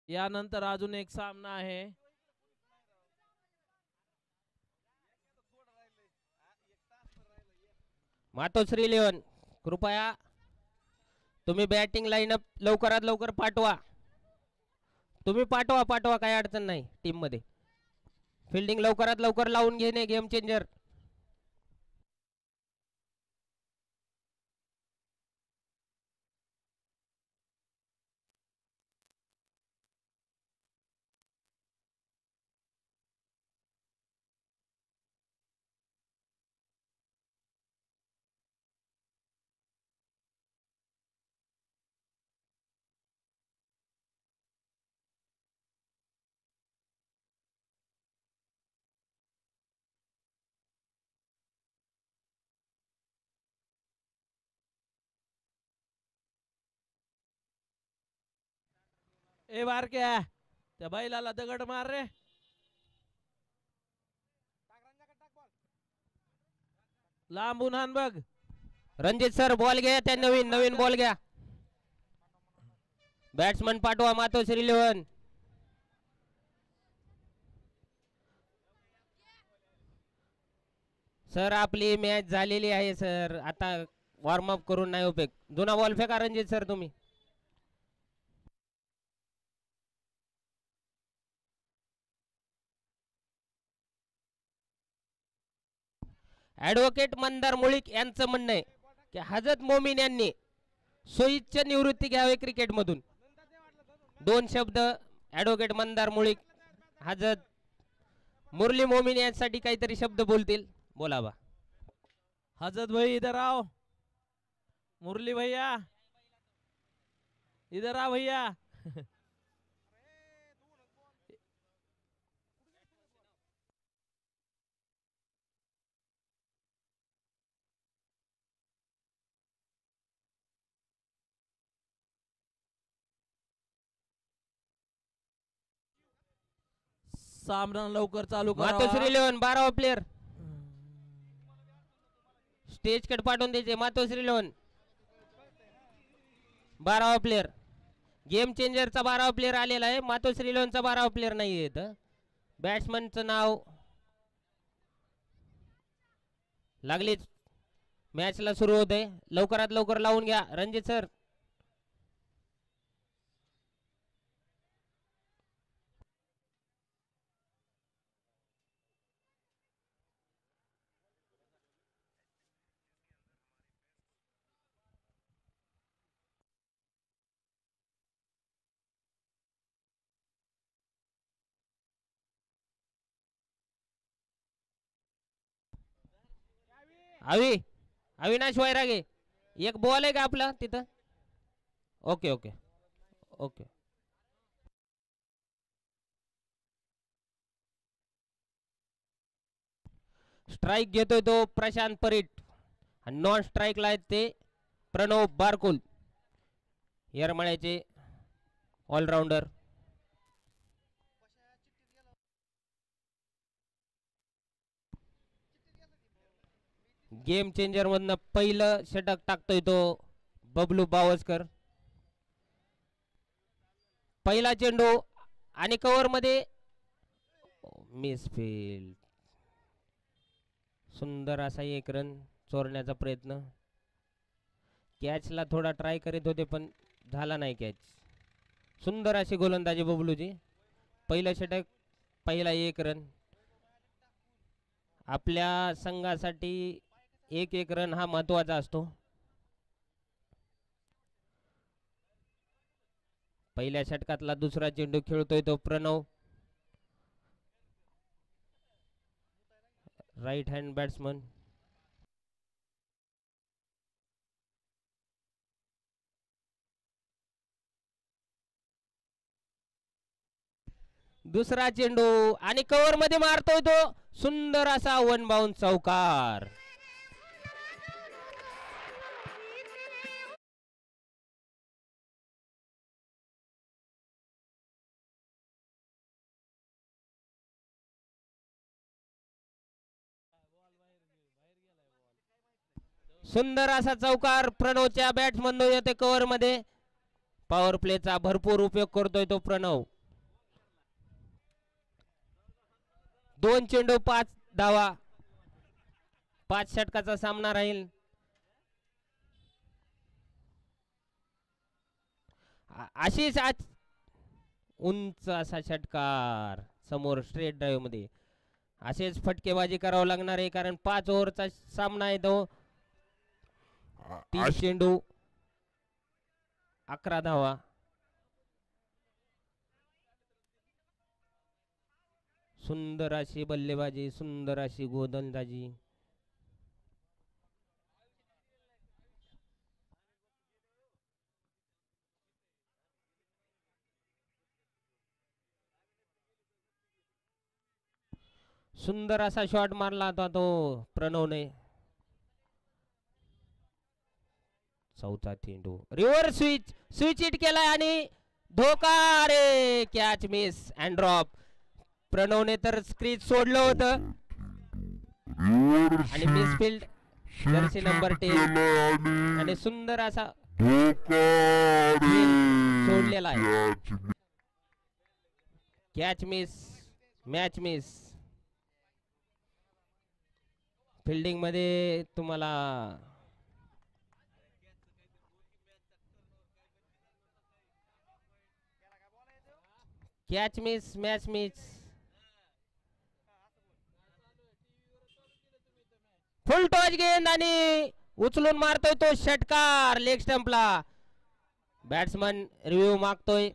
यानंतर अजून एक सामना आहे. मातोश्री इलेव्हन कृपया तुम्ही बॅटिंग लाईनअप लवकरात लवकर पाठवा. तुम्ही पाठवा काही अडचण नाही. टीम मध्ये फिल्डिंग लवकरात लवकर लावून घेणे गेम चेंजर. ए बारक्या त्या बैलाला दगड मार रे. लांबून हान बघ. रणजित सर बॉल घ्या. त्या नवीन नवीन बॉल घ्या. बॅट्समन पाठवा मातोश्री इलेव्हन. सर आपली मॅच झालेली आहे सर. आता वॉर्मअप करून नाही उपयोग. जुना बॉल फेका रणजित सर तुम्ही. ऍडव्होकेट मंदार मुळीक यांचं म्हणणं आहे की हजरत मोमीन यांनी सोयीच्छ निवृत्ती घ्यावी क्रिकेटमधून. दोन शब्द ऍडव्होकेट मंदार मुळीक हजरत मुरली मोमीन यांसाठी काहीतरी शब्द बोलतील. बोला बा. हजरत भाई इधर आओ. मुरली भैया इधर आ भैया. सामना लवकर चालू करा. मातोश्री इलेव्हन 12वा प्लेयर स्टेज कट पाठवून द्यायचे. मातोश्री इलेव्हन 12वा प्लेयर गेम चेंजरचा 12वा प्लेयर आलेला आहे. मातोश्री इलेव्हनचा 12वा प्लेयर नाही येत. बॅट्समनचं नाव लागलीच. मॅचला सुरू होत आहे. लवकरात लवकर लावून घ्या रणजित सर. अविनाश वैरागे एक बॉल आहे का आपला तिथं. Okay okay okay. स्ट्राइक घेतोय तो प्रशांत परीट आणि नॉन स्ट्राइकला आहेत ते प्रणव बारकुल येरमाळ्याचे ऑलराऊंडर. गेम चेंजर मधनं पहिलं षटक टाकतोय तो बबलू बावस्कर. पहिला चेंडू आणि कव्हर मध्ये मिस फील्ड. सुंदर असा एक रन चोरण्याचा प्रयत्न. कॅचला थोडा ट्राय करीत होते पण झाला नाही कॅच. सुंदर अशी गोलंदाजी बबलूची. पहिलं षटक पहिला एक रन. आपल्या संघासाठी एक एक रन हा महत्वाचा असतो. पहिल्या षटकातला दुसरा चेंडू खेळतोय तो प्रणव राईट हँड बॅट्समन. दुसरा चेंडू आणि कव्हर मध्ये मारतोय तो सुंदर असा वन बाउंड चौकार. सुंदर असा चौकार प्रणवच्या बॅट्समन येते कव्हर मध्ये. पॉवर प्लेचा भरपूर उपयोग करतोय तो प्रणव. 2 चेंडू 5 धावा, 5 षटकाचा सामना राहील. अशीच आज उंच असा षटकार समोर स्ट्रेट ड्राईव्ह मध्ये. असेच फटकेबाजी करावं लागणार आहे कारण 5 ओव्हरचा सामना आहे तो. 3 चेंडू 11 धावा. सुंदर अशी बल्लेबाजी, सुंदर अशी गोलंदाजी. सुंदर असा शॉट मारला होता तो प्रणवने. चौथा चेंडू रिव्हर्स स्विच हिट केलाय आणि धोका. रे कॅच मिस अँड ड्रॉप. प्रणवने तर स्क्रीज सोडलं होतं आणि मिसफिल्ड जर्सी नंबर 10 आणि सुंदर असा सोडलेला आहे. Catch miss, match miss. Fielding मध्ये तुम्हाला catch miss, match miss. Full toss गेंद आणि उचलून मारतोय तो षटकार लेग स्टंपला. बॅट्समन रिव्ह्यू मागतोय.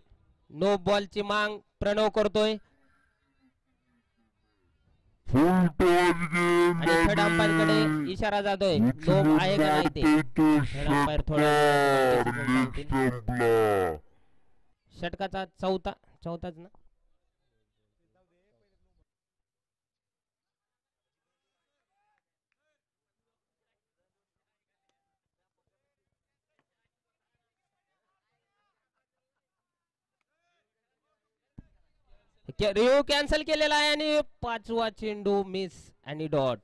नो बॉलची मांग प्रणव करतोय आणि थर्ड अंपायर कडे इशारा जातोय. नो आहे का नाही ते थर्ड अंपायर थोडा. षटकाचा चौथाच ना. रिव्ह्यू कॅन्सल केलेला आहे आणि 5वा चेंडू मिस आणि डॉट.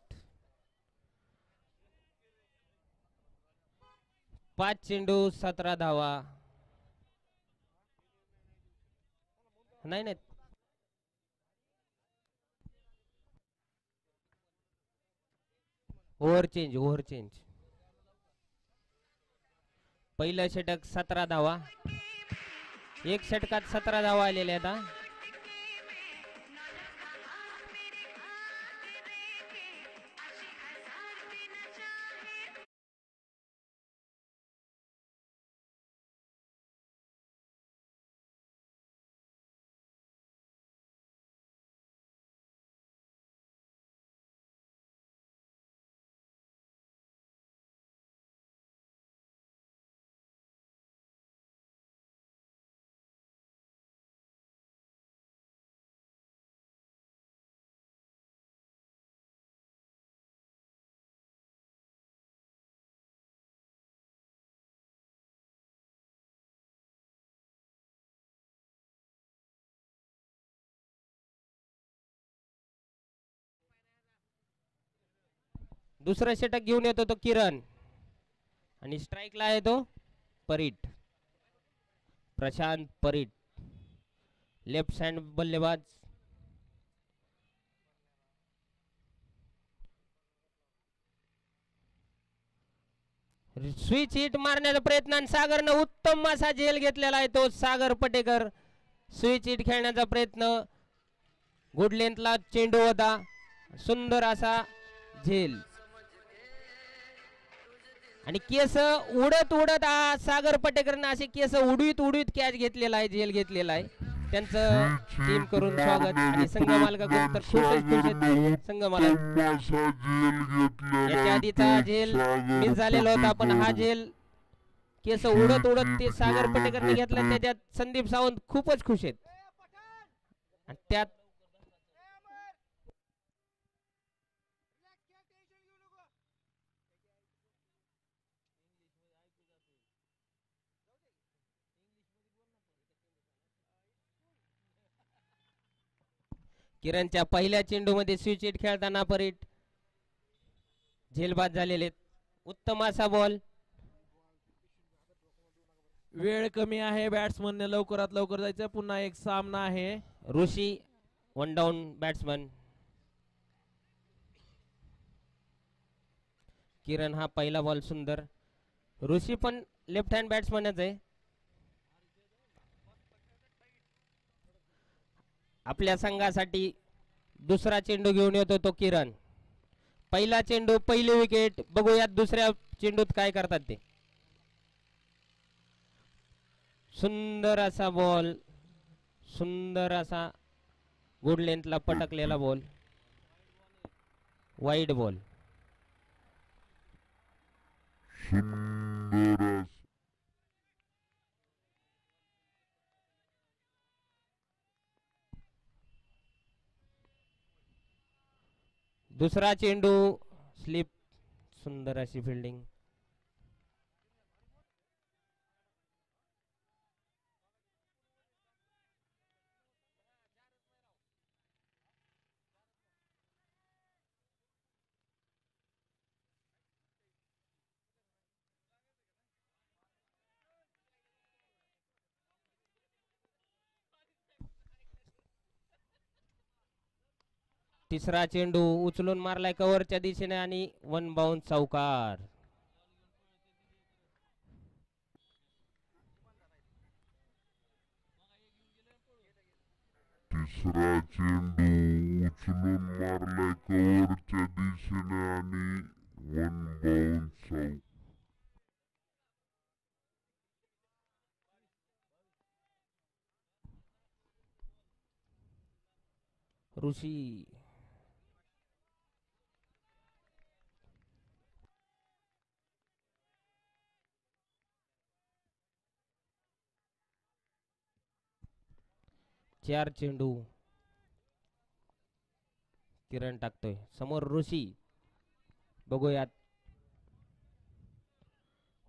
5 चेंडू 17 धावा. नाही ओव्हर चेंज. पहिलं षटक 17 धावा. एक षटकात 17 धावा आलेल्या आता. दुसरा षटक घेऊन येतो तो किरण आणि स्ट्राइकला आहे तो परीट, प्रशांत परीट, लेफ्ट हँड बल्लेबाज. स्विच हिट मारण्याचा प्रयत्न आणि सागरनं उत्तम असा झेल घेतलेला आहे तो सागर पटेकर. स्विच हिट खेळण्याचा प्रयत्न, गुड लेंथला चेंडू होता, सुंदर असा झेल आणि केस उडत उडत सागर पटेकरनं असे केस उडवीत उडवीत कॅच घेतलेला आहे, झेल घेतलेला आहे. त्यांचं टीम करून स्वागत आणि संघ मालकाकडून तर खूपच खुश आहेत संघ मालक. याच्या आधीचा झेल मिस झालेला होता पण हा झेल केस उडत उडत ते सागर पटेकरने घेतला. त्याच्यात संदीप सावंत खूपच खुश आहेत आणि त्यात किरणच्या पहिल्या चेंडू मध्ये स्विच हिट खेळताना परीट झेलबाद झालेले. उत्तम असा बॉल वेळ कमी आहे, बॅट्समनने लवकरात लवकर जायचं. पुन्हा एक सामना आहे. ऋषी 1 डाऊन बॅट्समन. किरण हा पहिला बॉल सुंदर. ऋषी पण लेफ्ट हँड बॅट्समनच आहे. आपल्या संघासाठी दुसरा चेंडू घेऊन येतो तो किरण. पहिला चेंडू, पहिली विकेट. बघूयात दुसऱ्या चेंडूत काय करतात ते. सुंदर असा बॉल, सुंदर असा गुड लेंथला पटकलेला बॉल, वाईड बॉल. दुसरा चेंडू स्लिप, सुंदर अशी फिल्डिंग. तिसरा चेंडू उचलून मारलाय कव्हरच्या दिशेने आणि 1 बाउन्स चौकार. तिसरा चेंडू उचलून मारलाय कव्हरच्या दिशेने आणि 1 बाउन्स चौकार. ऋषी 4 चेंडू. किरण टाकतोय समोर ऋषी. बघूयात.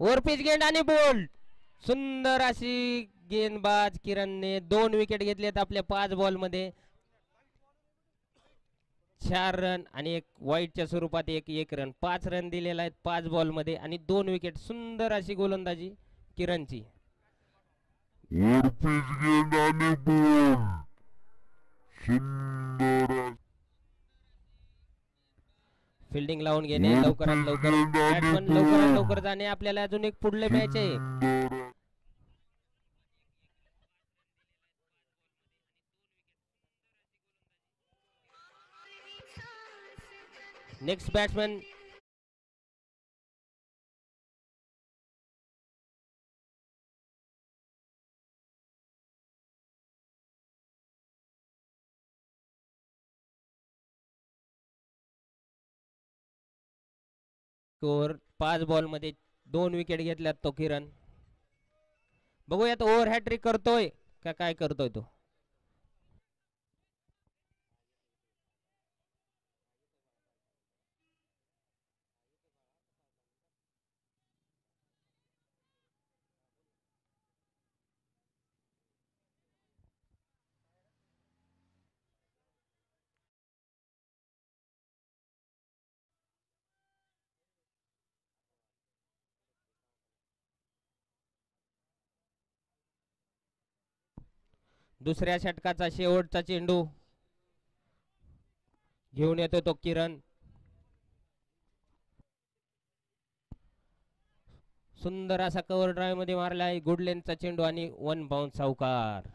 ओव्हरपिच गेंद आणि बोल्ड. सुंदर अशी गेंदबाज किरणने 2 विकेट घेतलेत आपल्या 5 बॉल मध्ये. 4 रन आणि एक वाईटच्या स्वरूपात एक रन. 5 रन दिलेला आहेत 5 बॉल मध्ये आणि 2 विकेट. सुंदर अशी गोलंदाजी किरणची. ओव्हरपिच गेंद आणि बोल्ड. सुंदर फिल्डिंग लावून घेणे लवकरात लवकर. बॅट्समन लवकरात लवकर जाणे. आपल्याला अजून एक पुढले मॅच आहे. नेक्स्ट बॅट्समन स्कोर 5 बॉल मध्ये 2 विकेट घेतल्यात तो किरण. बघूयात ओव्हर हॅट्रिक करतोय का काय करतोय तो. दुसऱ्या षटकाचा शेवटचा चेंडू घेऊन येतो तो किरण. सुंदर असा कव्हर ड्राईव्ह मध्ये मारला आहे. गुड लेंथचा चेंडू आणि 1 बाउन्स चौकार.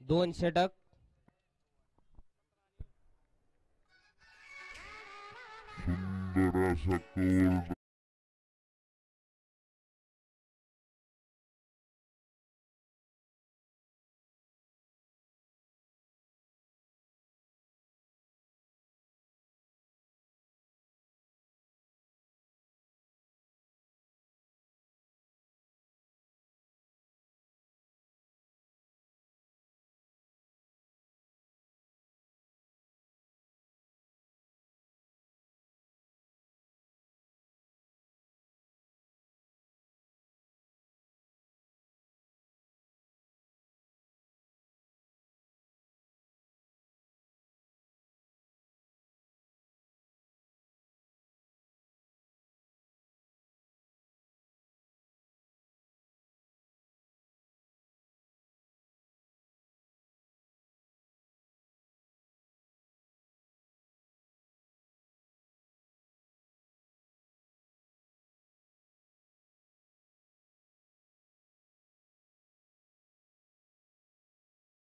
2 षटक. सुंदर असा कव्हर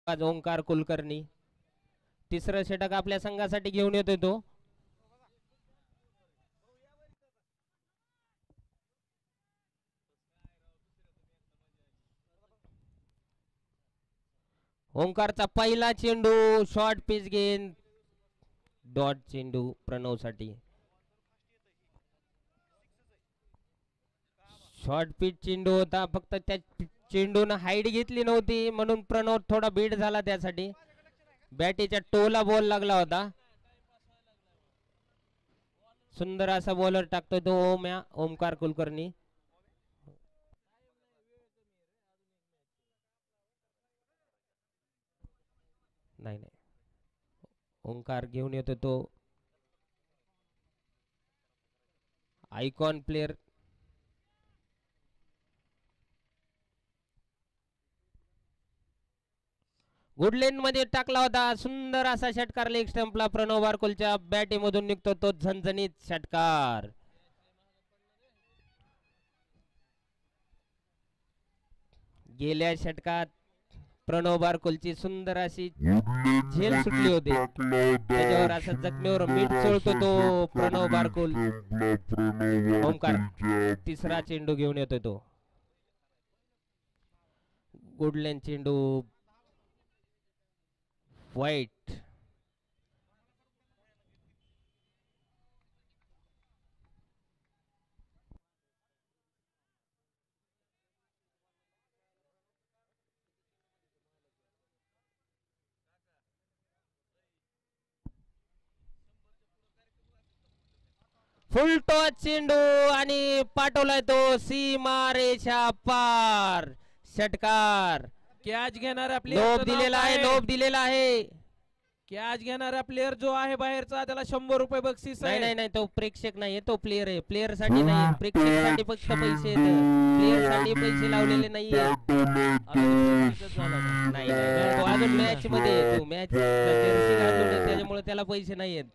आज ओंकार कुलकर्णी तिसरं षटक आपल्या संघासाठी घेऊन येतोय तो. ओंकारचा पहिला चेंडू शॉर्ट पिच गेन डॉट चेंडू प्रणव साठी. शॉर्ट पिच चेंडू होता फक्त त्या चेंडून हाईट घेतली नव्हती म्हणून प्रणव थोडा बीट झाला त्यासाठी. बॅटीच्या टोला बॉल लागला होता. सुंदर असा बॉलर टाकतोय तो ओमकार कुलकर्णी. नाही नाही ओंकार घेऊन येतो तो आयकॉन प्लेयर. गुडलेन मध्ये टाकला होता सुंदर असा षटकार लेग स्टंपला. प्रणव बारकुलच्या बॅटीमधून निघतो तो झणझणीत षटकार. गेल्या षटकात प्रणव बारकुलची सुंदर अशी झेल सुटली होती. त्याच्यावर असं जखमीवर मीठ चोळतो तो प्रणव बारकुल. ओंकार तिसरा चेंडू घेऊन येतो तो. गुडलेन चेंडू वाईट. फुल टॉस चेंडू आणि पाठवलाय तो सीमा रेषा पार. षटकार. कॅच घेणारा लोभ दिलेला आहे. लोभ दिलेला आहे. कॅच घेणारा प्लेअर जो आहे बाहेरचा त्याला 100 रुपये बक्षीस नाही आहे. नाही नाही तो प्रेक्षक नाहीये तो प्लेयर आहे. प्लेयर साठी नाही प्रेक्षक साठी फक्त पैसे प्लेयर साठी पैसे लावलेले नाहीये. नाही तो अजून मॅच मध्ये तो मॅच जर्सी घालून त्याच्यामुळे त्याला पैसे नाहीयेत.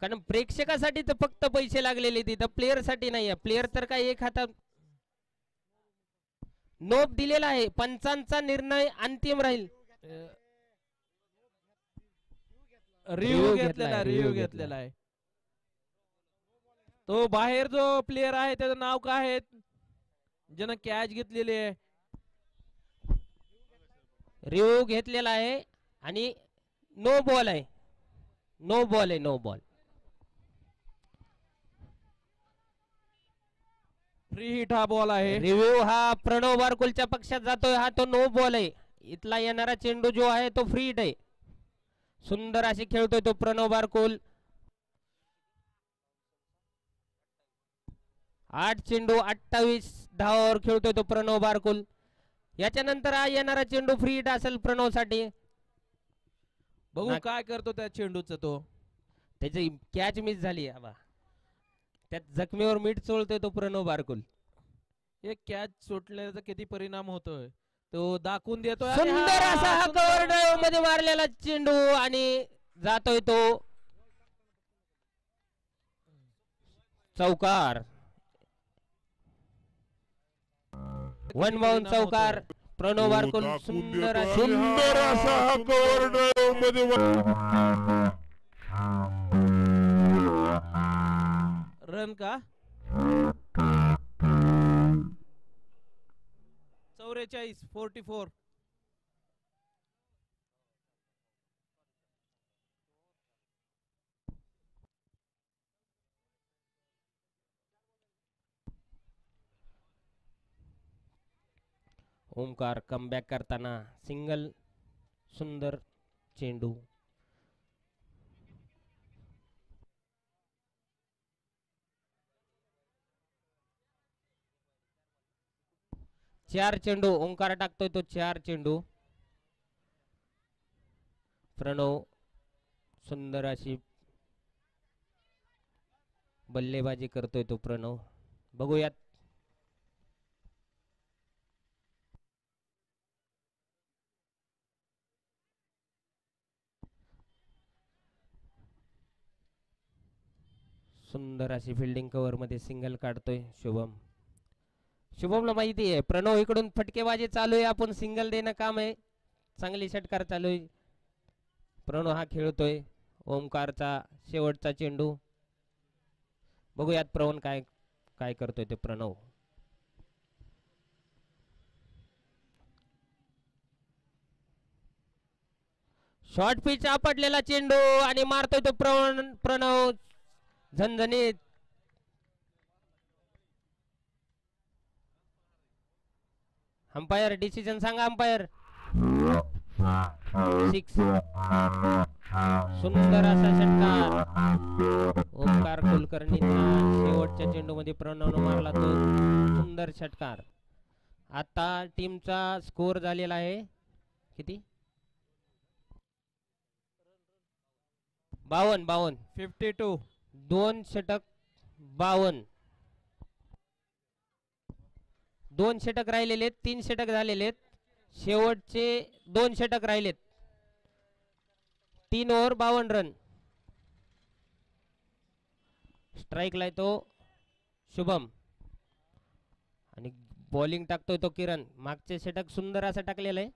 कारण प्रेक्षकासाठी तर फक्त पैसे लागलेले तिथं प्लेयर साठी नाहीये. प्लेयर तर काय एक हातात नोप दिलेला आहे. पंचांचा निर्णय अंतिम राहील. रिव्ह्यू घेतलेला आहे. तो बाहेर जो प्लेयर आहे त्याचं नाव काय आहे ज्यानं कॅच घेतलेली आहे. रिव्ह्यू घेतलेला आहे आणि नो बॉल आहे. नो बॉल आहे. No ball. फ्री हिट हा बॉल आहे. रिव्ह्यू हा प्रणव बारकुलच्या पक्षात जातोय. हा तो नो बॉल आहे. इथला येणारा चेंडू जो आहे तो फ्री हिट आहे. सुंदर अशी खेळतोय तो प्रणव बारकुल. 8 चेंडू 28 धावावर खेळतोय तो प्रणव बारकुल. याच्यानंतर हा येणारा चेंडू फ्री हिट असेल प्रणव साठी. बघू काय करतो त्या चेंडूच तो. त्याची कॅच मिस झाली. त्यात जखमीवर मीठ चोळतोय तो प्रणव बारकुल. एक कॅच सुटल्याचा किती परिणाम होतोय तो दाखवून देतोय. सुंदर असा हा कव्हर ड्राइव्ह मध्ये मारलेला चेंडू आणि जातोय तो चौकार. वन बाउंड चौकार. प्रणव बारकुल सुंदर असा हा कव्हर ड्राइव्ह मध्ये रन का 44. ओमकार कमबॅक करताना सिंगल. सुंदर चेंडू. चार चेंडू ओंकार टाकतोय तो 4 चेंडू. प्रणव सुंदर अशी बल्लेबाजी करतोय तो प्रणव. बघूयात सुंदर अशी फिल्डिंग कव्हर मध्ये सिंगल काढतोय शुभम. शुभमला माहिती आहे प्रणव इकडून फटकेबाजी चालू आहे, आपण सिंगल देणं काम आहे. चांगली षटकार चालू आहे. प्रणव हा खेळतोय. ओमकारचा शेवटचा चेंडू. बघूयात प्रवण काय काय करतोय ते प्रणव. शॉर्ट पिच आपटलेला चेंडू आणि मारतोय तो प्रणव झणझणीत. अंपायर डिसिजन सांगा अंपायर. सिक्स. सुंदर असा षटकार ओमकार कुलकर्णीचा शेवटच्या चेंडू मध्ये प्रणवनं मारला तो सुंदर षटकार. आता टीमचा स्कोर झालेला आहे किती 52 52. 2 षटक 52. 2 षटक राहिलेले 3 षटक झालेले शेवटचे 2 षटक राहिलेत. 3 ओव्हर 52 रन. स्ट्राईकला तो शुभम आणि बॉलिंग टाकतोय तो किरण. मागचे षटक सुंदर असं टाकलेलं आहे.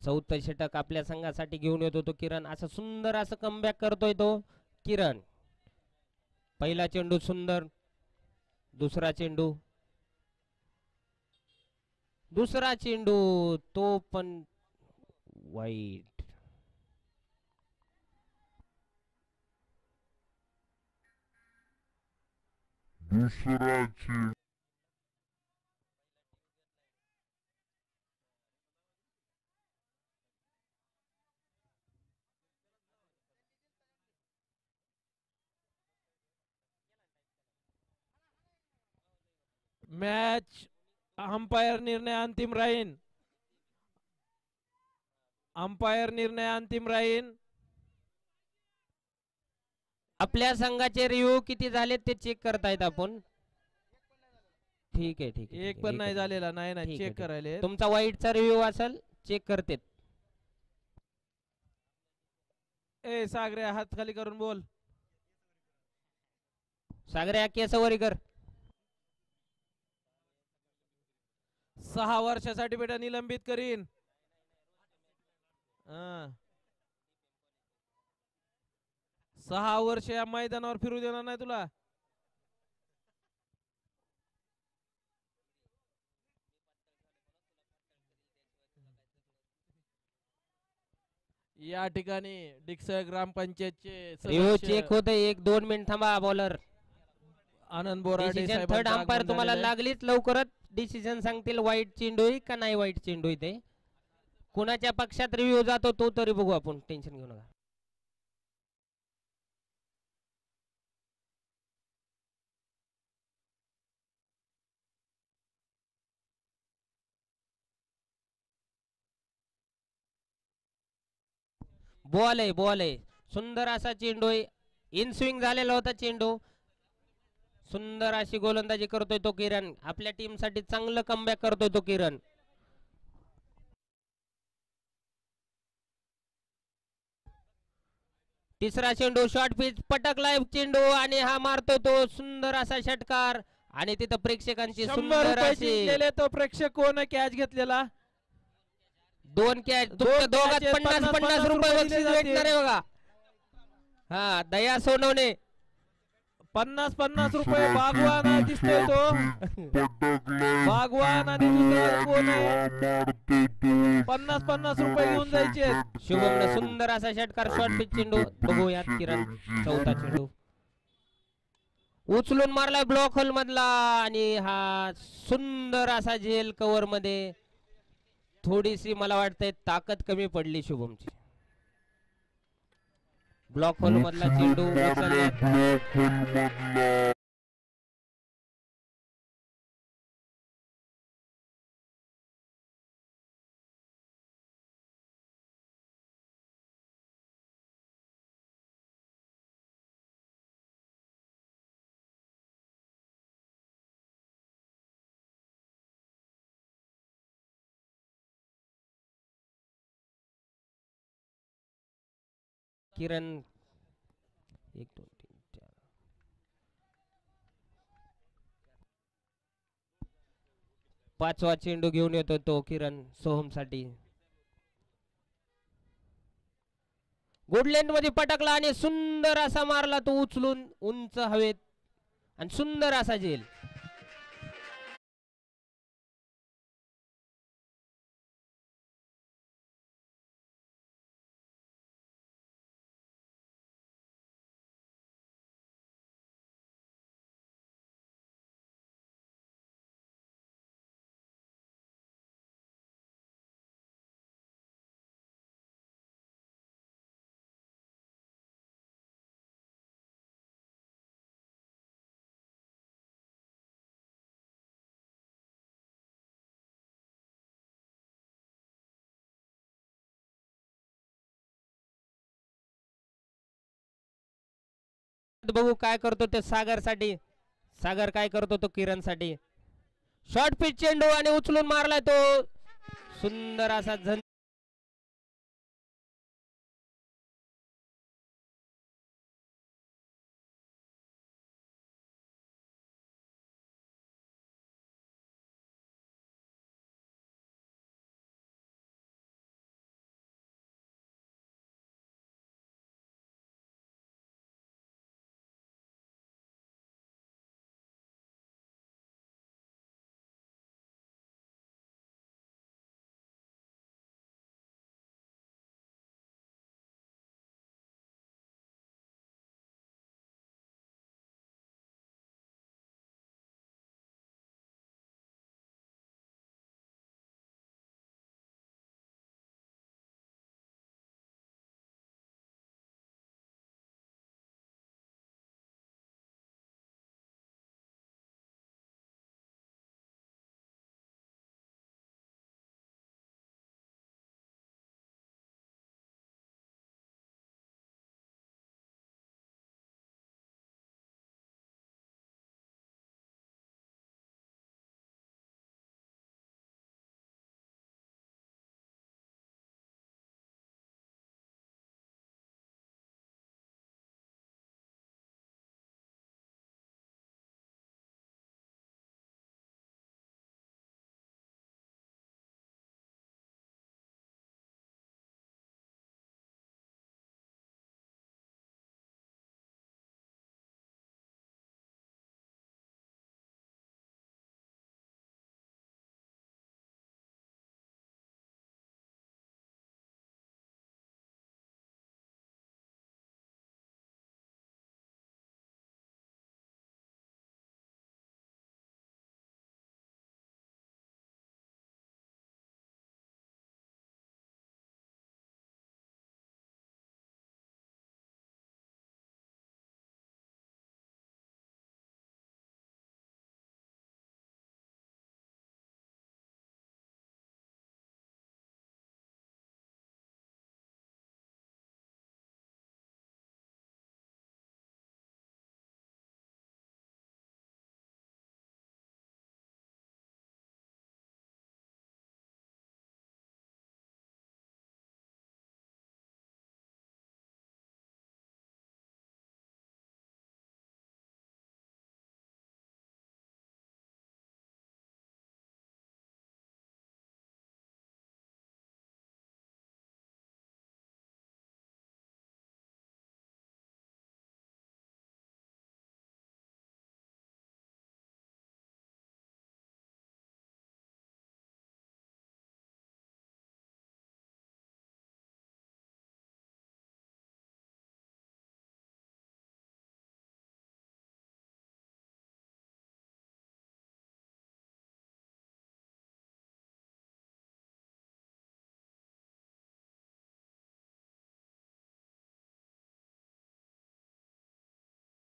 चौथं षटक आपल्या संघासाठी घेऊन येतो तो किरण. असं सुंदर असं कमबॅक करतोय तो किरण. पहिला चेंडू सुंदर. दुसरा चेंडू तो पण वाईट. दुसरा चेंडू मॅच अंपायर निर्णय अंतिम राहील. अंपायर निर्णय अंतिम राहील. आपल्या संघाचे रिव्ह्यू किती झाले ते चेक करतायत आपण. ठीक आहे ठीक आहे. एक पण नाही झालेला नाही ना चेक करायले. तुमचा वाईटचा रिव्ह्यू असेल चेक करतेत. ए सागरे हात खाली करून बोल. सागरे केस वरी कर. 6 वर्षासाठी बेटा निलंबित करीन. 6 वर्ष या मैदानावर फिरू देणार नाही तुला. या ठिकाणी डिक्सळ ग्रामपंचायतचे रिव्ह्यू चेक होते. 1-2 मिनिट थांबा. बॉलर आनंद बोराडे साहेब थर्ड अंपायर तुम्हाला लागलीच लवकरच डिसिजन सांगतील वाईट चेंडू का नाही वाईट चेंडू ते. कुणाच्या पक्षात रिव्ह्यू जातो तो तरी बघू आपण. टेन्शन घेऊ नका. बॉल आहे सुंदर असा चेंडू आहे. इन स्विंग झालेला होता चेंडू. सुंदर अशी गोलंदाजी करतोय तो किरण. आपल्या टीम साठी चांगलं कमबॅक करतोय तो किरण. तिसरा चेंडू शॉर्ट पिच पटकलाय चेंडू आणि हा मारतोय तो सुंदर असा षटकार. आणि तिथं प्रेक्षकांची सुंदर अशी तो प्रेक्षक कोण कॅच घेतलेला. 2 कॅच दोघात 50-50 रुपये बक्षीस भेटणार आहे बघा. हा दया सोनवणे 50-50 रुपये बागवान दिसतोय तो. बागवान आणि दुसरा कोण आहे 50-50 रुपये घेऊन जायचे. शुभमने सुंदर असा षटकार शॉर्ट पिच चेंडू. बघूयात किरण. चौथा चेंडू उचलून मारलाय ब्लॉक होल मधला आणि हा सुंदर असा जेल कव्हर मध्ये. थोडीशी मला वाटतंय ताकद कमी पडली शुभमची. ब्लॉक होल मधला चेंडू उचलला. किरण 1 2 3 4 पाचवा चेंडू घेऊन येतो तो किरण सोहम साठी. गुडलँड मध्ये पटकला आणि सुंदर असा मारला तो उचलून उंच हवेत आणि सुंदर असा झेल. बघू काय करतो ते सागर साठी. सागर काय करतो तो किरण साठी. शॉर्ट पिच चेंडू आणि उचलून मारलाय तो सुंदर असा झन.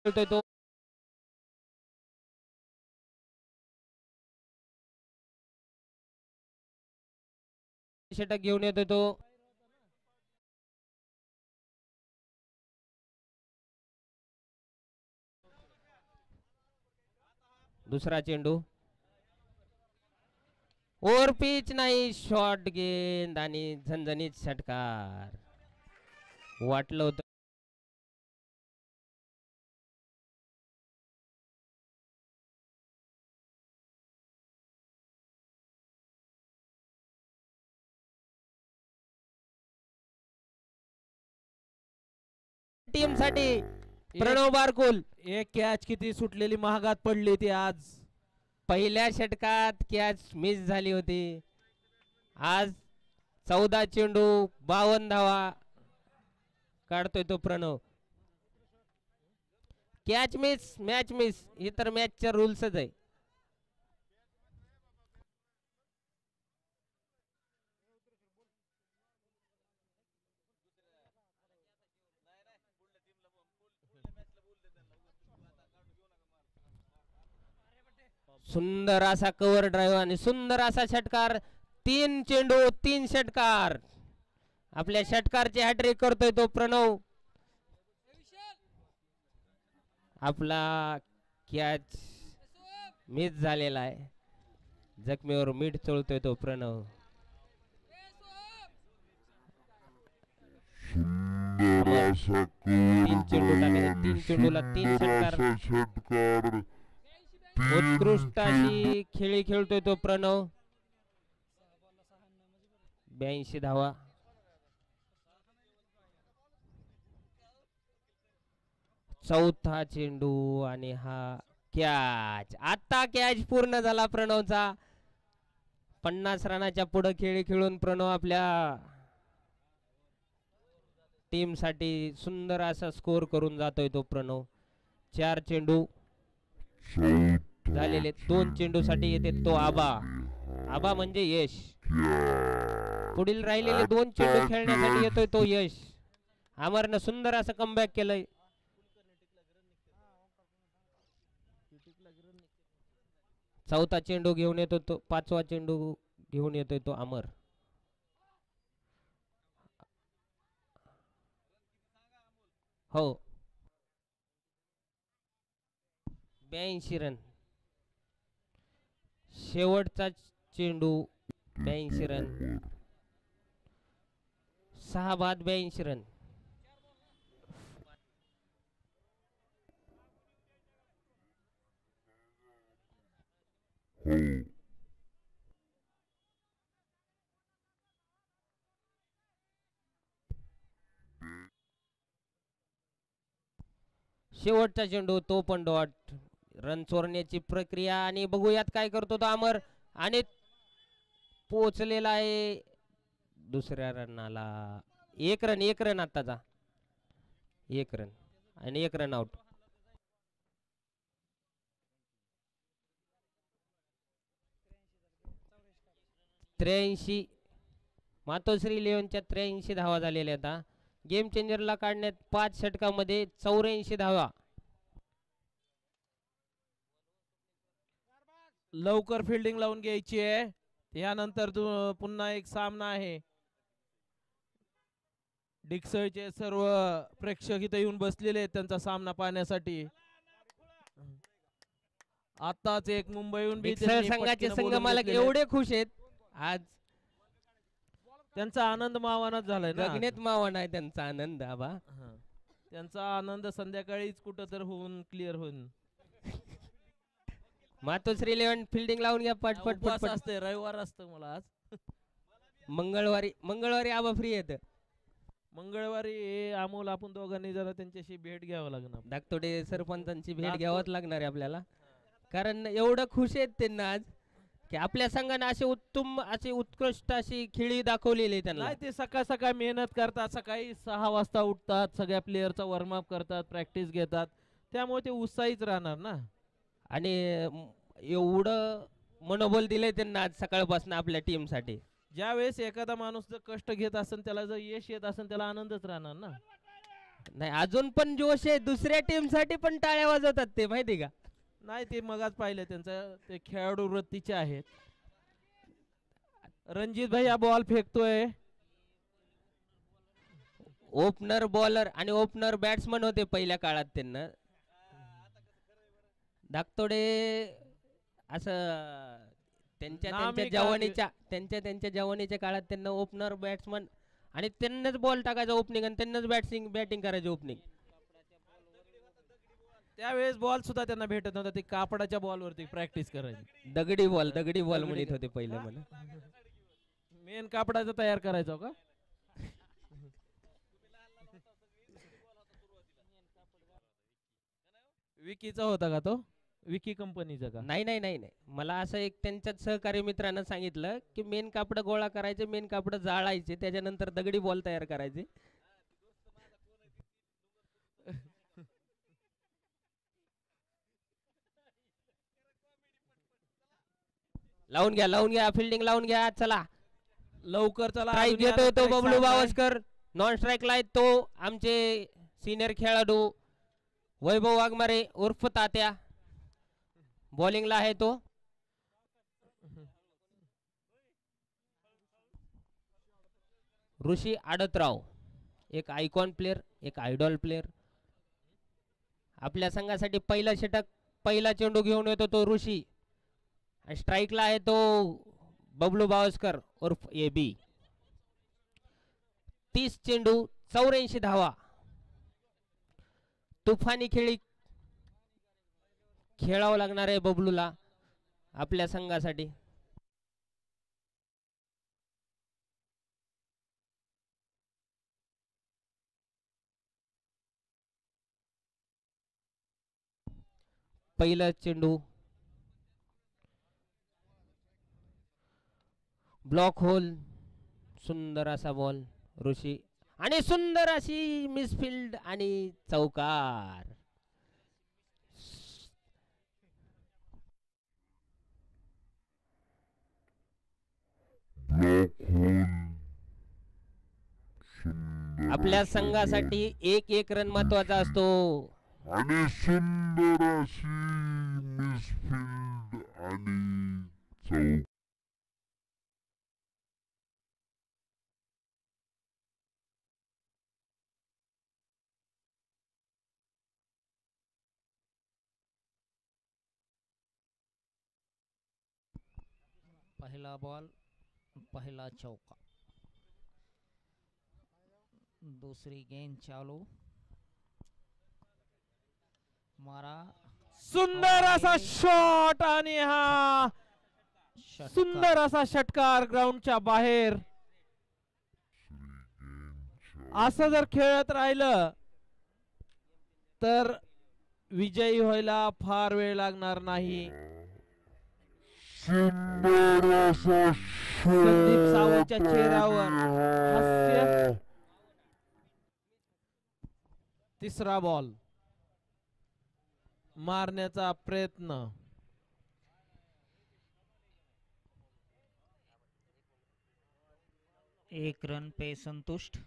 तो षटक घेऊन येतोय तो. दुसरा चेंडू ओव्हर पिच नाही शॉर्ट गेंद आणि झणझणीत षटकार. वाटलं होतं टीम साठी प्रणव बारकुल. एक कॅच किती सुटलेली महागात पडली ती आज. पहिल्या षटकात कॅच मिस झाली होती. आज 14 चेंडू 52 धावा काढतोय तो Pranav. Catch miss match miss ही तर मॅचच्या रूल्सच आहे. सुंदर असा कव्हर ड्राईव्ह आणि सुंदर असा षटकार. 3 चेंडू 3 षटकार. आपल्या षटकारची हॅट्रिक करतोय तो प्रणव. आपला कॅच मिस झालेला आहे. जखमीवर मीठ चोळतोय तो प्रणव. सुंदर असा तीन चेंडू टाकले. कव्हर 3 चेंडूला 3 षटकार. षटकार. उत्कृष्ट अशी खेळी खेळतोय तो प्रणव. 82 धावा. चौथा चेंडू आणि हा कॅच. आता कॅच पूर्ण झाला प्रणवचा. 50 रनाच्या पुढे खेळी खेळून प्रणव आपल्या टीम साठी सुंदर असा स्कोर करून जातोय तो प्रणव. 4 चेंडू झालेले. 2 चेंडू साठी येते तो आबा. आबा म्हणजे यश. पुढील राहिलेले 2 चेंडू खेळण्यासाठी येतोय तो यश. अमरनं सुंदर असं कमबॅक केलंय. चौथा चेंडू घेऊन येतो तो. 5वा चेंडू घेऊन येतोय तो अमर. हो 82 रन. शेवटचा चेंडू 82 रन. 6 बाद 82 रन. हो शेवटचा चेंडू तो पण डॉट. रन चोरण्याची प्रक्रिया आणि बघूयात काय करतो तो अमर. आणि पोचलेला आहे दुसऱ्या रनाला. 1 रन आताचा. 1 रन आणि 1 रन आउट. मातोश्री इलेव्हनच्या 83 धावा झालेल्या आता. गेम चेंजरला काढण्यात 5 षटकामध्ये 84 धावा. लवकर फिल्डिंग लावून घ्यायची आहे. यानंतर पुन्हा एक सामना आहे. डिक्सळचे सर्व प्रेक्षक इथे येऊन बसलेले आहेत त्यांचा सामना पाहण्यासाठी. आताच एक मुंबईहून संघाचे संघ मालक एवढे खुश आहेत आज. त्यांचा आनंद मावानाच झालाय ना. गगनेत मावण आहे त्यांचा आनंद. आबा त्यांचा आनंद संध्याकाळीच कुठं तर होऊन क्लिअर होऊन. मातोश्री इलेव्हन फिल्डिंग लावून घ्या पटपट पटपट. असते रविवार असतं मला आज. मंगळवारी आबा फ्री येत. मंगळवारी अमोल आपण दोघांनी जरा त्यांच्याशी भेट घ्यावं लागणार. धाकतोडे सरपंचांची भेट घ्यावंच लागणार आहे आपल्याला. कारण एवढं खुश आहेत त्यांना आज की आपल्या संघाने असे उत्तम असे उत्कृष्ट अशी खेळी दाखवलेली आहे त्यांना. ते सकाळ सकाळ मेहनत करतात. सकाळी 6 वाजता उठतात. सगळ्या प्लेयरचा वॉर्मअप करतात. प्रॅक्टिस घेतात. त्यामुळे ते उत्साहीच राहणार ना. आणि एवढं मनोबल दिलंय त्यांना आज सकाळपासून आपल्या टीम साठी. ज्यावेळेस एखादा माणूस जर कष्ट घेत असेल त्याला जर यश येत असेल त्याला आनंदच राहणार ना. नाही अजून पण जोश आहे. दुसऱ्या टीम साठी पण टाळ्या वाजवतात ते माहिती का. नाही ते मगाच पाहिलं त्यांचं ते खेळाडू वृत्तीचे आहेत. रणजित भाई हा बॉल फेकतोय. ओपनर बॉलर आणि ओपनर बॅट्समन होते पहिल्या काळात त्यांना. धाकतोडे असं त्यांच्या जवानीच्या काळात त्यांना ओपनर बॅट्समन आणि त्यांनाच बॉल टाकायचा ओपनिंग आणि त्यांनाच बॅटिंग करायचं ओपनिंग. त्यावेळेस बॉल सुद्धा त्यांना भेटत नव्हता. ते कापडाच्या बॉल वरती प्रॅक्टिस करायची. दगडी बॉल म्हणत होते पहिले मला. मेन कापडाचा तयार करायचा का. विकीचा होता का तो? विकी कंपनीचा का? नाही नाही नाही नाही, मला असं एक त्यांच्याच सहकारी मित्रानं सांगितलं की मेन कापड गोळा करायचे, मेन कापड जाळायचे, त्याच्यानंतर दगडी बॉल तयार करायचे. लावून घ्या फिल्डिंग लावून घ्या. चला लवकर चला. स्ट्राईक अजून घेतोय यानंतर तो एक बबलू सामना आहे. बावस्कर. नॉन स्ट्राईकला आहेत तो आमचे सिनियर खेळाडू वैभव वाघमारे उर्फ तात्या. बॉलिंगला आहे तो. ऋषी आडतराव, एक आयकॉन प्लेअर, एक आयडॉल प्लेअर. आपल्या संघासाठी पहिला षटक, पहिला चेंडू घेऊन येतो तो ऋषी. स्ट्राईकला आहे तो बबलू बावस्कर उर्फ ए बी. 30 चेंडू 84 धावा. तुफानी खेळी खेळावं लागणार आहे बबलूला आपल्या संघासाठी. पहिला चेंडू ब्लॉक होल. सुंदर असा बॉल ऋषी आणि सुंदर अशी मिसफिल्ड आणि चौकार. Block hole. आपल्या संघासाठी एक रन महत्वाचा असतो. आणि सुंदर अशी मिसफिल्ड आणि चौक. पहला बॉल पहला चौका. दूसरी गेंद चालू. मारा. सुंदर असा शॉट आणि हा षटकार. सुंदर असा षटकार ग्राउंडच्या बाहेर. असं जर खेळत राहिलं तर विजयी व्हायला फार वेळ लागणार नाही. सुंदर असा संदीप सावंतच्या चेहऱ्यावर हास्य. तिसरा बॉल मारण्याचा प्रयत्न. एक रन पे संतुष्ट.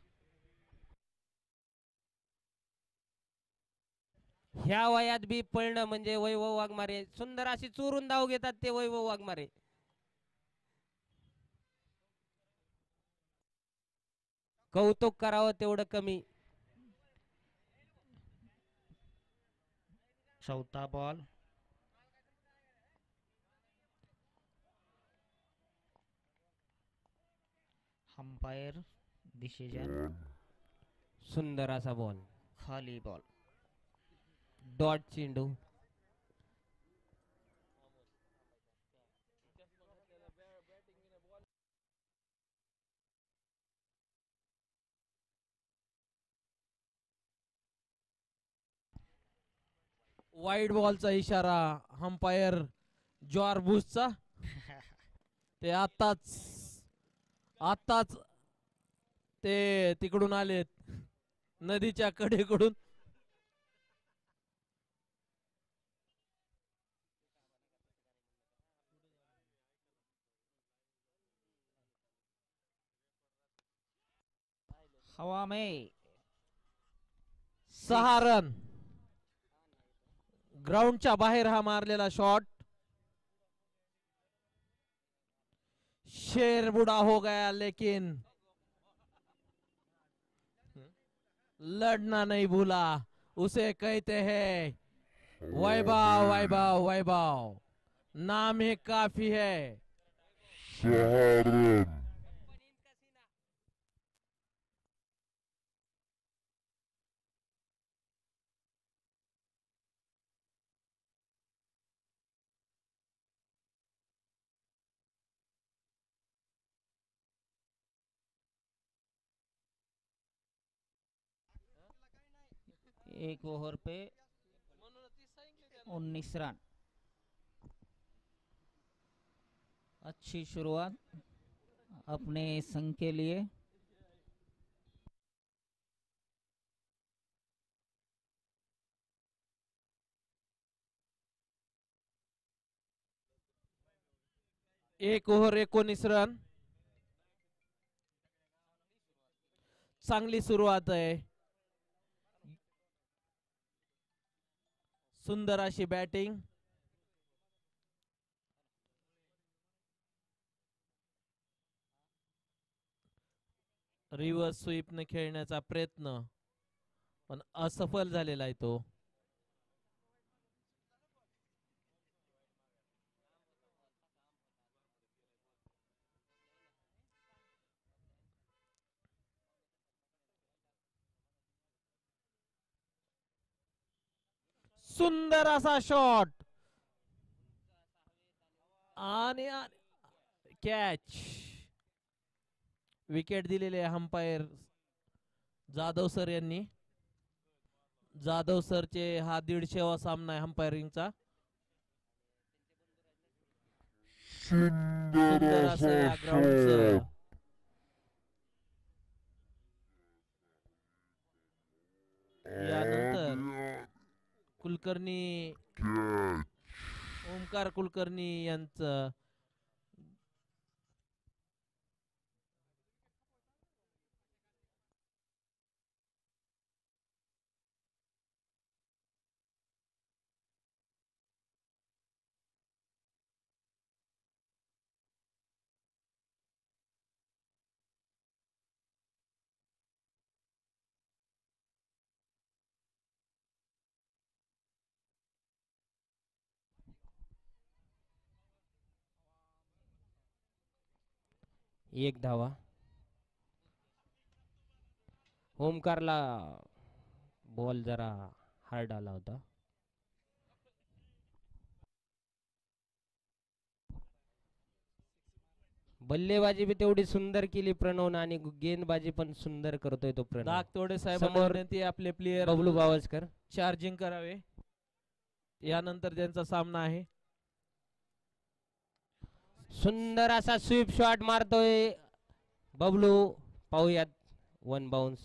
ह्या वयात बी पळणं म्हणजे वैभव वाघमारे. सुंदर अशी चोरून धाव घेतात ते वैभव वाघमारे. कौतुक करावं तेवढं कमी. चौथा बॉल. Umpire decision. सुंदर असा बॉल. खाली बॉल. डॉट चेंडू. वाईड बॉलचा इशारा अंपायर जॉर्ज बुशचा. ते आताच ते तिकडून आलेत नदीच्या कडेकडून. हवा में. 6 रन. ग्राउंडच्या बाहेर हा मारलेला शॉट. शेर बुढ़ा हो गया लेकिन लड़ना नहीं भूला. उसे कहते हैं वैभव वैभव वैभव. नाम ही काफी है. 6 रन. एक ओव्हर पे 19 रन। अच्छी शुरुआत अपने संघ के लिए। एक ओव्हर 19 रन. चांगली सुरुवात आहे. सुंदर अशी बॅटिंग. रिव्हर्स स्वीपने खेळण्याचा प्रयत्न पण असफल झालेला आहे तो. सुंदर असा शॉट आणि कॅच. विकेट दिलेले अंपायर जाधव सर यांनी. जाधव सरचे हा 150वा सामना आहे अंपायरिंगचा. सुंदर असं या ग्राउंडचं. यानंतर कुलकर्णी ओमकार कुलकर्णी यांचं एक धावा. ओमकारला बॉल जरा हार्ड आला होता. बल्लेबाजी बी तेवढी सुंदर केली प्रणवनं आणि गेंदबाजी पण सुंदर करतोय तो प्रणव. नागतोडे साहेबांना समोर विनंती आपले प्लेयर बबलू बावस्कर. चार्जिंग करावे. यानंतर त्यांचा सामना आहे. सुंदर असा स्वीप शॉट मारतोय बबलू. पाहूयात. 1 बाउन्स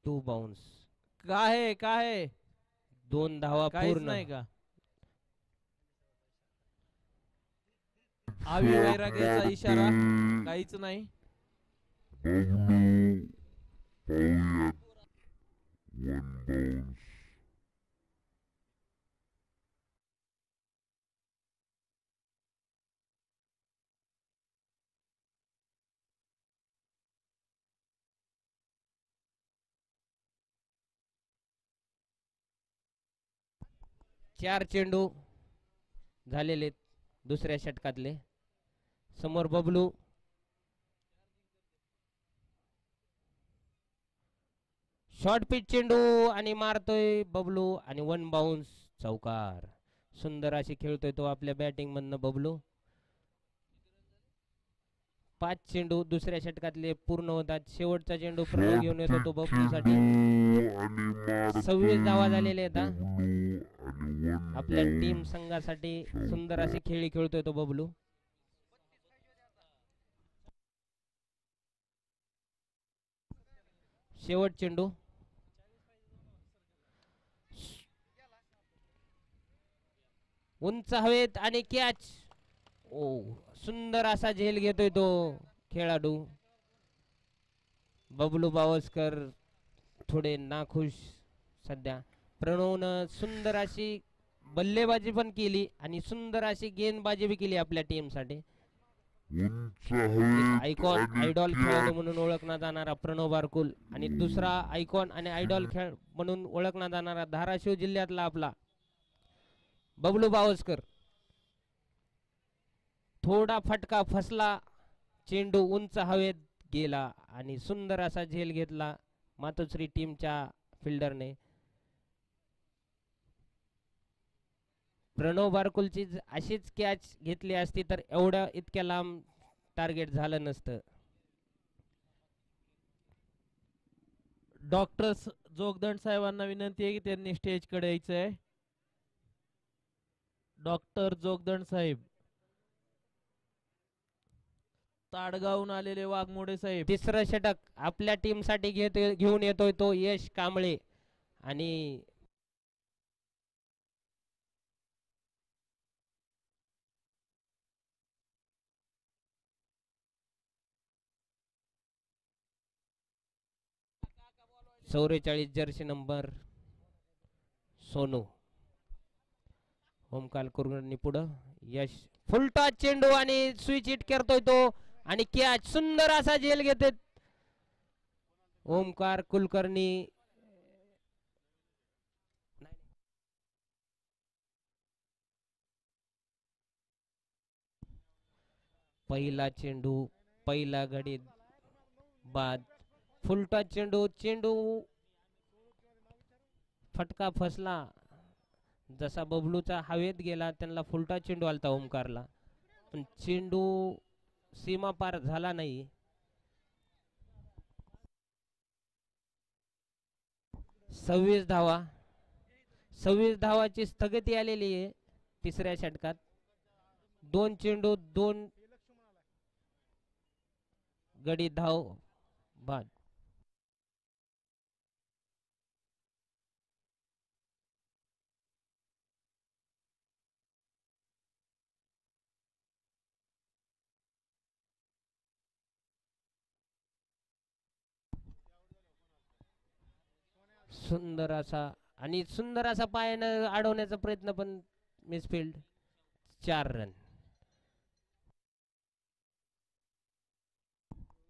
2 बाउन्स. काय काय 2 धावा काहीच पूर्ण. नाही का. आवी वैराग्याचा इशारा काहीच नाही. बबलू पाहूयात 1 बाउन्स. चार चेंडू झालेले दुसऱ्या षटकातले. समोर बबलू. शॉर्ट पिच चेंडू आणि मारतोय बबलू आणि 1 बाउन्स चौकार. सुंदर अशी खेळतोय तो आपल्या बॅटिंग मधनं बबलू. 5 चेंडू दुसऱ्या षटकातले पूर्ण होतात. शेवटचा चेंडू प्रणव घेऊन येतो तो बबलूसाठी. 26 धावा झालेले आहेत. आपल्या टीम संघासाठी सुंदर अशी खेळी खेळतोय तो बबलू. शेवट चेंडू. उंच हवेत आणि कॅच. ओ सुंदर असा झेल घेतोय तो खेळाडू. बबलू बावस्कर थोडे नाखुश सध्या. प्रणवनं सुंदर अशी बल्लेबाजी पण केली आणि सुंदर अशी गेंदबाजी बी केली आपल्या टीम साठी. आयकॉन आयडॉल खेळाडू म्हणून ओळखला जाणारा प्रणव बारकुल आणि दुसरा आयकॉन आणि आयडॉल खेळ म्हणून ओळखला जाणारा धाराशिव जिल्ह्यातला आपला बबलू बावस्कर. थोडा फटका फसला. चेंडू उंच हवेत गेला आणि सुंदर असा झेल घेतला मातोश्री टीमच्या फिल्डरने. प्रणव बारकुलची अशीच कॅच घेतली असती तर एवढ्या इतक्या लांब टार्गेट झालं नसतं. डॉक्टर जोगदंड साहेबांना विनंती आहे की त्यांनी स्टेज कडे यायचंय. डॉक्टर जोगदंड साहेब, ताडगावहून आलेले वाघमोडे साहेब, तिसरं षटक आपल्या टीम साठी घेऊन येतोय तो यश कांबळे. आणि चौवेचाळीस जर्सी नंबर सोनू ओमकार कुलकर्णी पुढं. यश फुलटा चेंडू आणि स्विच हिट करतोय तो आणि कॅच सुंदर असा झेल घेते ओमकार कुलकर्णी. पहिला चेंडू पहिला गडी बाद. फुलटा चेंडू चेंडू फटका फसला. जसा बबलूचा हवेत गेला त्यांना फुलटा चेंडू आलता ओमकारला, पण चेंडू सीमा पार झाला नाही. 26 धावा, 26 धावाची स्थगिती आलेली आहे तिसऱ्या षटकात. 2 चेंडू 2 गडी धाव बाद. सुंदर असा पायानं अडवण्याचा प्रयत्न पण मिसफिल्ड. 4 रन.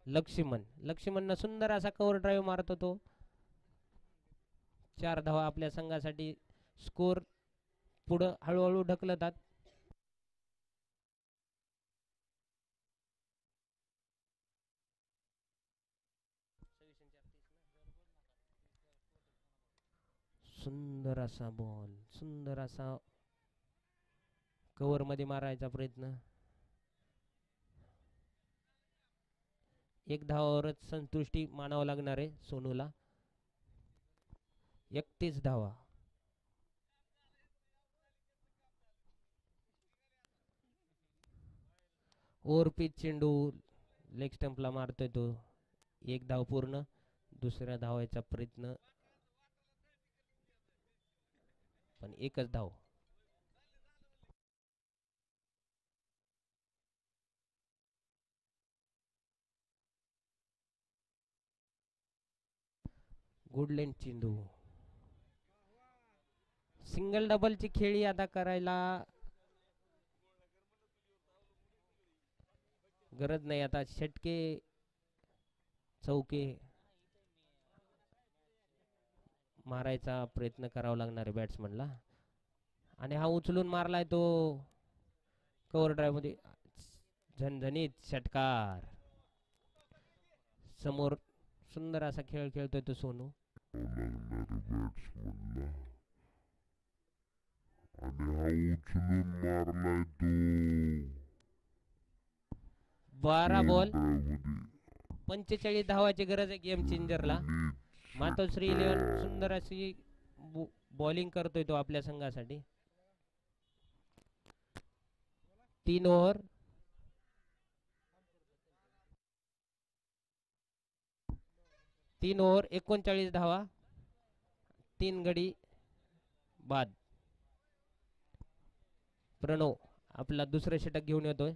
लक्ष्मण सुंदर असा कव्हर ड्राईव्ह मारतो तो. 4 धावा आपल्या संघासाठी. स्कोर पुढं हळूहळू ढकलतात. सुंदर असा बॉल, सुंदर असा कव्हर मध्ये मारायचा प्रयत्न. 1 धावावरच संतुष्टी मानावं लागणार आहे सोनूला. 31 धावा. ओव्हरपिच चेंडू लेग स्टंपला मारतोय तो. 1 धाव पूर्ण. दुसऱ्या धावायचा प्रयत्न पण 1च धाव. गुडलेन चेंडू. सिंगल डबलची खेळी आता करायला गरज नाही. आता षटके चौके मारायचा प्रयत्न करावा लागणार आहे बॅट्समनला. आणि हा उचलून मारलाय तो कव्हर ड्राईव्ह मध्ये. झणझणीत षटकार. समोर सुंदर असा खेळ खेळतोय तो सोनू. बॅट्समनला आणि हा उचलून मारलाय तो. 12 बॉल 45 धावाची गरज आहे गेम चेंजरला. मातोश्री 11 सुंदर अशी बॉलिंग करतोय तो आपल्या संघासाठी. 3 ओव्हर 39 धावा. 3 गडी बाद. प्रणव आपला दुसरं षटक घेऊन येतोय.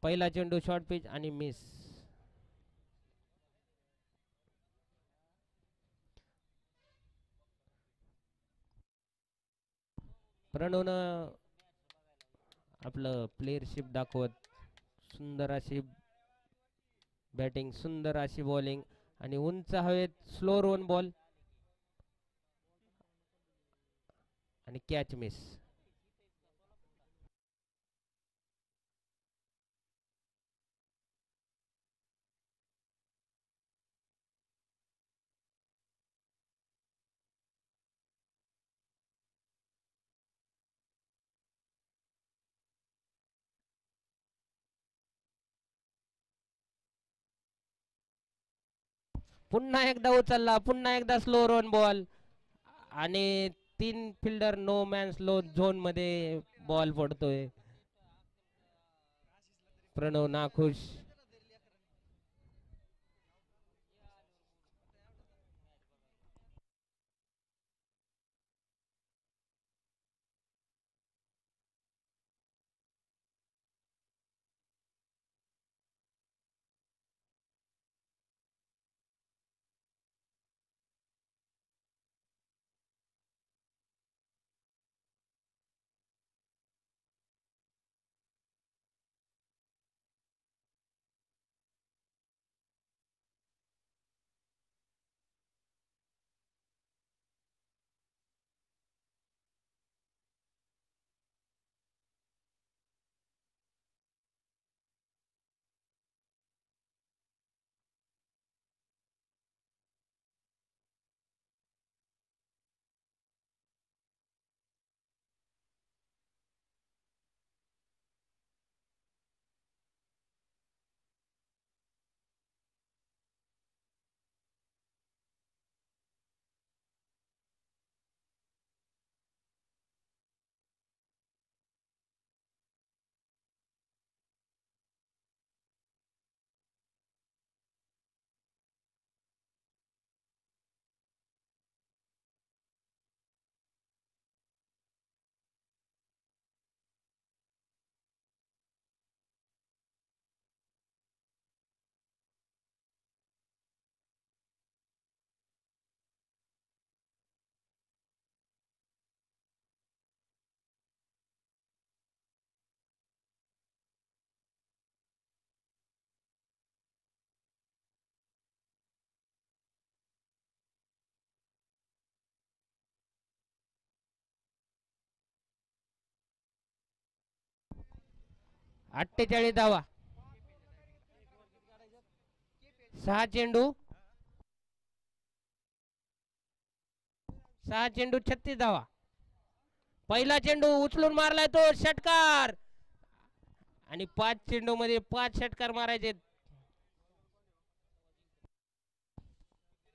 पहिला चेंडू शॉर्ट पिच आणि मिस. प्रणवनं आपलं प्लेयरशिप दाखवत सुंदर अशी बॅटिंग, सुंदर अशी बॉलिंग आणि उंच हवेत स्लो रोन बॉल आणि कॅच मिस. पुन्हा एकदा उचलला, पुन्हा एकदा स्लो रन बॉल आणि तीन fielder no man's low zone मध्ये बॉल पडतोय. प्रणव नाखुश. अठ्ठेचाळीस धावा. 6 चेंडू 36 धावा. पहिला चेंडू उचलून मारलाय तो षटकार आणि 5 चेंडू मध्ये 5 षटकार मारायचे.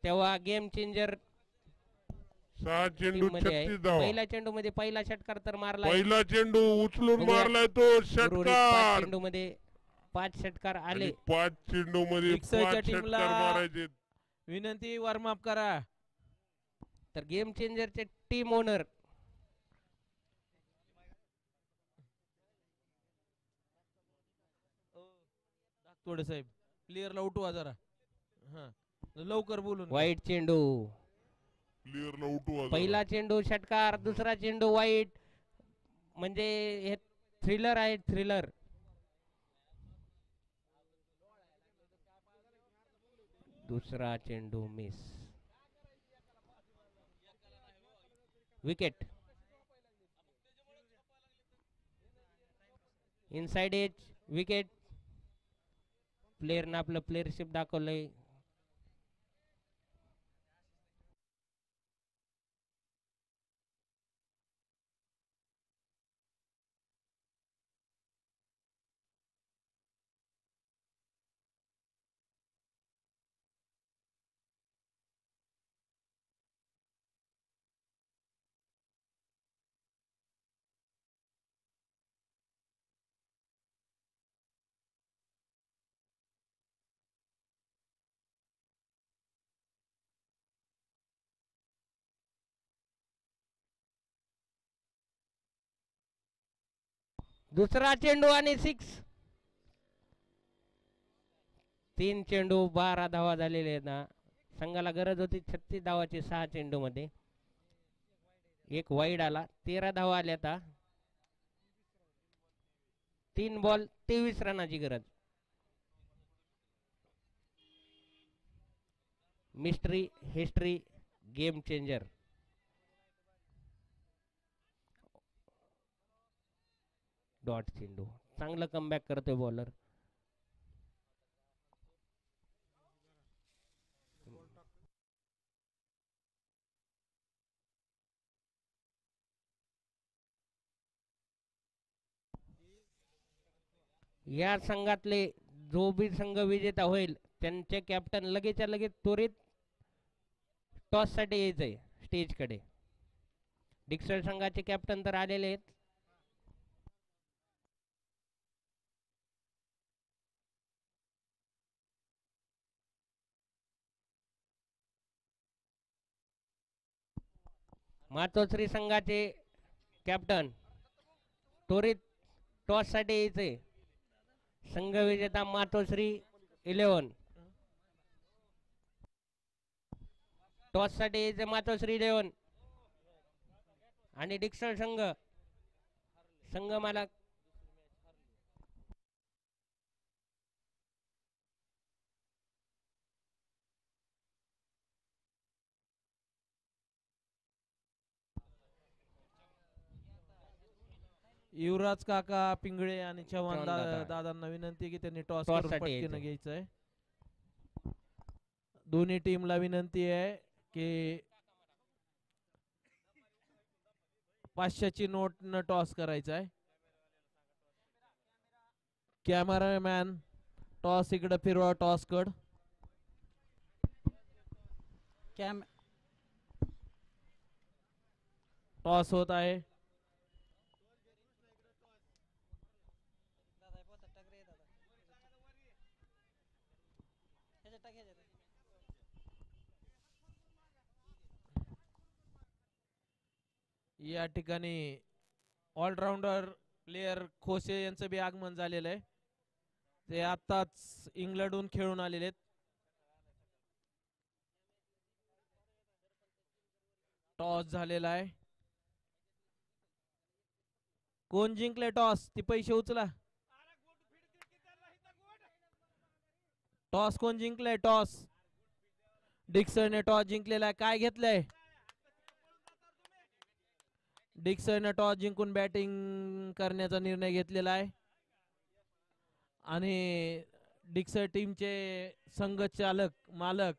तेव्हा गेम चेंजर 6 चेंडू 36 धावा. पहिल्या चेंडू मध्ये पहिला षटकार तर मारला. पहिला चेंडू उचलून मारलाय तो षटकार. चेंडू मध्ये 5 षटकार आले. 5 चेंडू मध्ये 5 षटकार मारायचे. विनंती वॉर्मअप करा. तर गेम चेंजरचे टीम ओनर थोडे साहेब प्लेयरला उठवा जरा. हा लवकर बोलून. वाईट चेंडू. प्लेयरला उठवा. पहिला चेंडू षटकार, दुसरा चेंडू वाईट. म्हणजे हे थ्रिलर आहे, थ्रिलर. दुसरा चेंडू miss. Wicket. Inside edge wicket. प्लेयरनं आपलं प्लेयरशिप दाखवलंय. दुसरा चेंडू आणि 6. 3 चेंडू 12 धावा झालेले आहेत ना. संघाला गरज होती 36 धावाची 6 चेंडू मध्ये. एक वाईड आला. 13 धावा आल्या. आता 3 बॉल 23 रनाची गरज. Mystery history game changer. Dot चेंडू. चांगलं कमबॅक करतोय बॉलर. या संघातले जो बी संघ विजेता होईल त्यांचे कॅप्टन लगेच त्वरित टॉस साठी यायचंय स्टेज कडे. डिक्सळ संघाचे कॅप्टन तर आलेले आहेत. मातोश्री संघाचे कॅप्टन त्वरित टॉस साठी यायचे. संघ विजेता मातोश्री 11. टॉस साठी यायचे मातोश्री 11 आणि डिक्सळ संघ मालक युवराज काका पिंगळे आणि चव्हाण चव्हाण दादा. दादांना विनंती की त्यांनी टॉस टॉस करून साठी पटकीनं यायचंय. घ्यायचंय. दोन्ही टीमला विनंती आहे की 500ची नोट न टॉस करायचा आहे. कॅमेरामॅन टॉस इकडे फिरवा, टॉस कड. टॉस होत आहे. या ठिकाणी ऑलराऊंडर प्लेयर खोसे यांचं बी आगमन झालेलं आहे. ते आताच इंग्लंडहून खेळून आलेले आहेत. टॉस झालेला आहे. कोण जिंकले टॉस ती पैसे उचला. टॉस कोण जिंकले? टॉस डिक्सनने टॉस जिंकलेला आहे. काय घेतलंय? डिक्सनने टॉस जिंकून बॅटिंग करण्याचा निर्णय घेतलेला आहे आणि डिक्सर टीमचे संघचालक मालक